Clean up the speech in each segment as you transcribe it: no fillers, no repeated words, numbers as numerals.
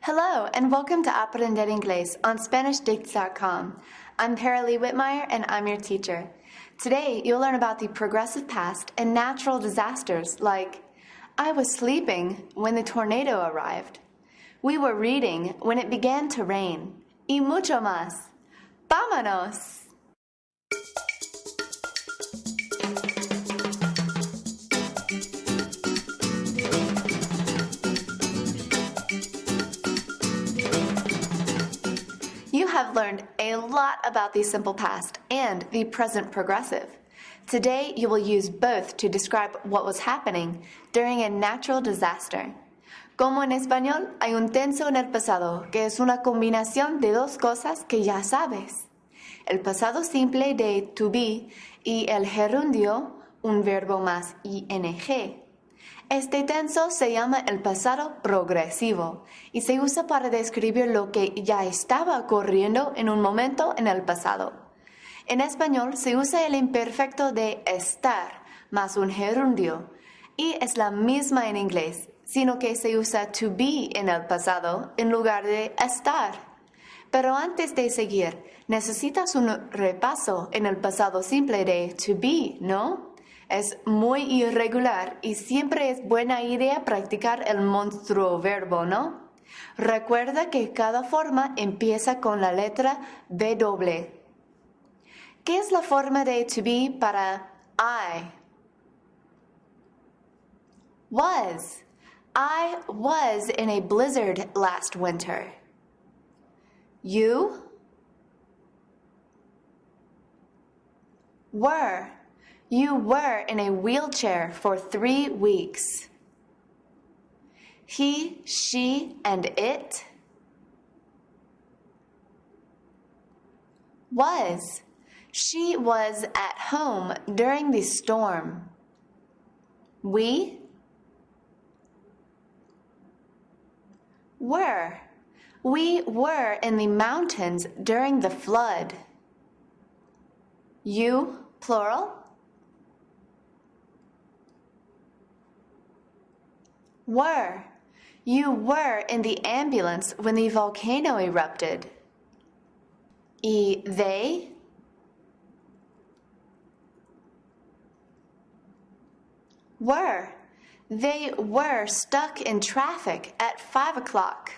Hello, and welcome to Aprender Inglés on SpanishDicts.com. I'm Paralee Whitmire, and I'm your teacher. Today, you'll learn about the progressive past and natural disasters like I was sleeping when the tornado arrived. We were reading when it began to rain. Y mucho más. ¡Vámonos! You have learned a lot about the simple past and the present progressive. Today, you will use both to describe what was happening during a natural disaster. Como en español, hay un tenso en el pasado, que es una combinación de dos cosas que ya sabes. El pasado simple de to be y el gerundio, un verbo más ing. Este tenso se llama el pasado progresivo y se usa para describir lo que ya estaba ocurriendo en un momento en el pasado. En español se usa el imperfecto de estar más un gerundio y es la misma en inglés, sino que se usa to be en el pasado en lugar de estar. Pero antes de seguir, necesitas un repaso en el pasado simple de to be, ¿no? Es muy irregular y siempre es buena idea practicar el monstruo verbo, ¿no? Recuerda que cada forma empieza con la letra W. ¿Qué es la forma de to be para I? Was. I was in a blizzard last winter. You were. You were in a wheelchair for 3 weeks. He, she, and it was. She was at home during the storm. We were. We were in the mountains during the flood. You, plural. Were. You were in the ambulance when the volcano erupted. Y they were. They were stuck in traffic at 5 o'clock.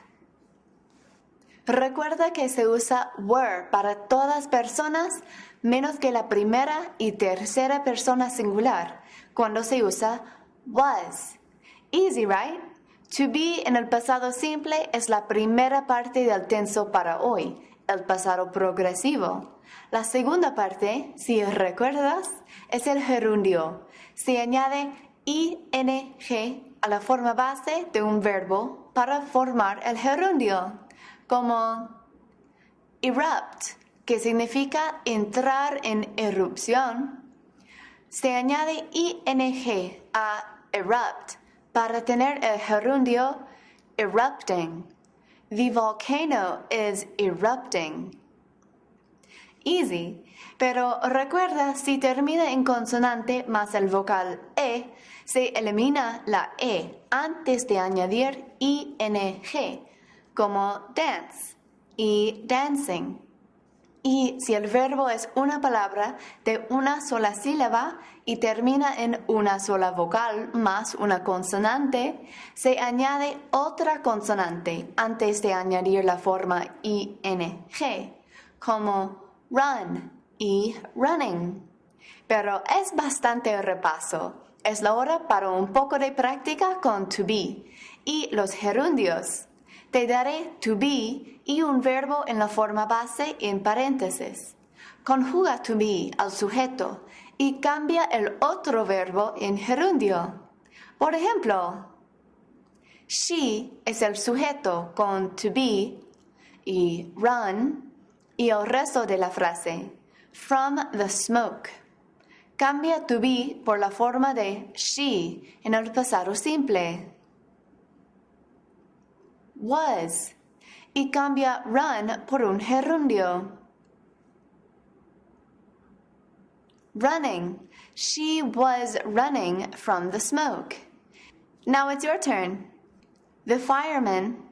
Recuerda que se usa were para todas personas menos que la primera y tercera persona singular cuando se usa was. Easy, right? To be en el pasado simple es la primera parte del tenso para hoy, el pasado progresivo. La segunda parte, si recuerdas, es el gerundio. Se añade ing a la forma base de un verbo para formar el gerundio, como erupt, que significa entrar en erupción. Se añade ing a erupt para tener el gerundio erupting. The volcano is erupting. Easy, pero recuerda, si termina en consonante más el vocal e, se elimina la e antes de añadir ing, como dance y dancing. Y si el verbo es una palabra de una sola sílaba y termina en una sola vocal más una consonante, se añade otra consonante antes de añadir la forma ing, como run y running. Pero es bastante repaso. Es la hora para un poco de práctica con to be y los gerundios. Te daré to be y un verbo en la forma base en paréntesis. Conjuga to be al sujeto y cambia el otro verbo en gerundio. Por ejemplo, she es el sujeto con to be y run y el resto de la frase, from the smoke. Cambia to be por la forma de she en el pasado simple. Was, y cambia run por un gerundio. Running. She was running from the smoke. Now it's your turn. The fireman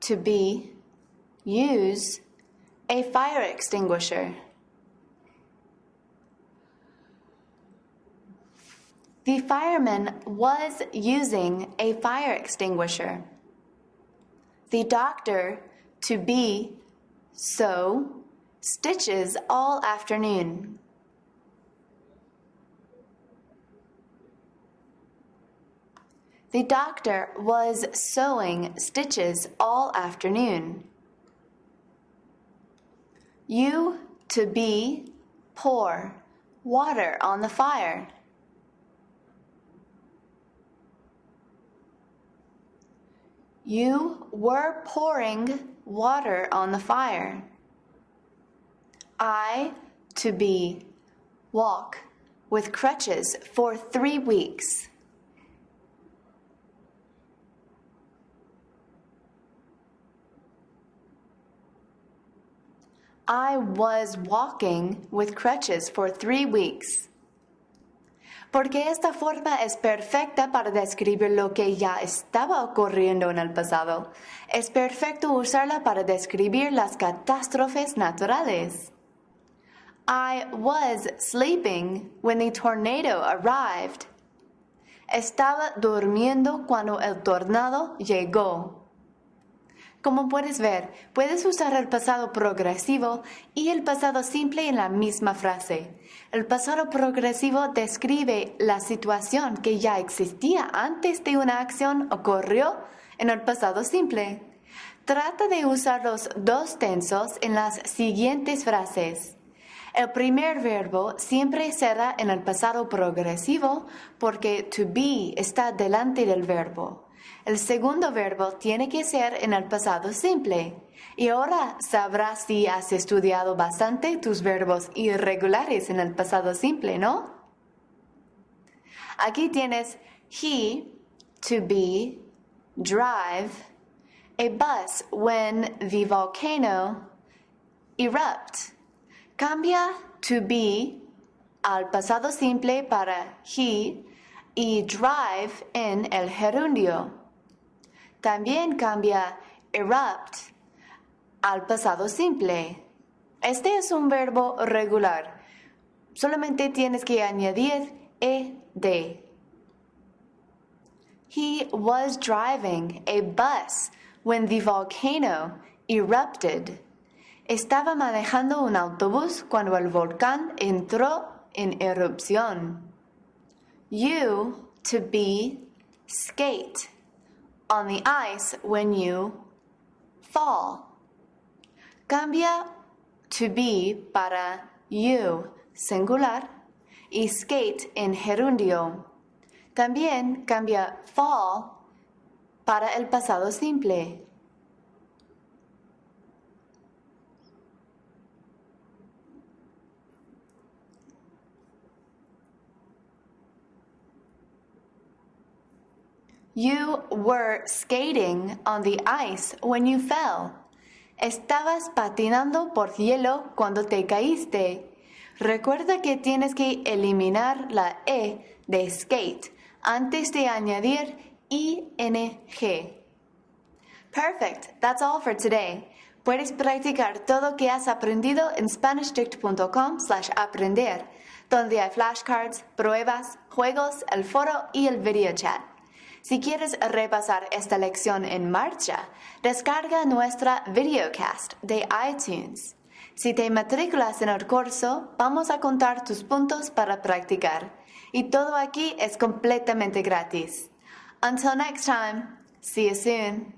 to be, use a fire extinguisher. The fireman was using a fire extinguisher. The doctor, to be, sew, stitches all afternoon. The doctor was sewing stitches all afternoon. You, to be, pour water on the fire. You were pouring water on the fire. I, to be, walk with crutches for 3 weeks. I was walking with crutches for 3 weeks. Porque esta forma es perfecta para describir lo que ya estaba ocurriendo en el pasado. Es perfecto usarla para describir las catástrofes naturales. I was sleeping when the tornado arrived. Estaba durmiendo cuando el tornado llegó. Como puedes ver, puedes usar el pasado progresivo y el pasado simple en la misma frase. El pasado progresivo describe la situación que ya existía antes de una acción ocurrió en el pasado simple. Trata de usar los dos tensos en las siguientes frases. El primer verbo siempre será en el pasado progresivo porque to be está delante del verbo. El segundo verbo tiene que ser en el pasado simple. Y ahora sabrás si has estudiado bastante tus verbos irregulares en el pasado simple, ¿no? Aquí tienes he, to be, drive, a bus when the volcano erupt. Cambia to be al pasado simple para he y drive en el gerundio. También cambia erupt al pasado simple. Este es un verbo regular. Solamente tienes que añadir ed. He was driving a bus when the volcano erupted. Estaba manejando un autobús cuando el volcán entró en erupción. You, to be, skate on the ice when you fall. Cambia to be para you, singular, y skate en gerundio. También cambia fall para el pasado simple. You were skating on the ice when you fell. Estabas patinando por hielo cuando te caíste. Recuerda que tienes que eliminar la e de skate antes de añadir ing. Perfect. That's all for today. Puedes practicar todo lo que has aprendido en SpanishDict.com/aprender, donde hay flashcards, pruebas, juegos, el foro y el video chat. Si quieres repasar esta lección en marcha, descarga nuestra videocast de iTunes. Si te matriculas en el curso, vamos a contar tus puntos para practicar. Y todo aquí es completamente gratis. Until next time, see you soon.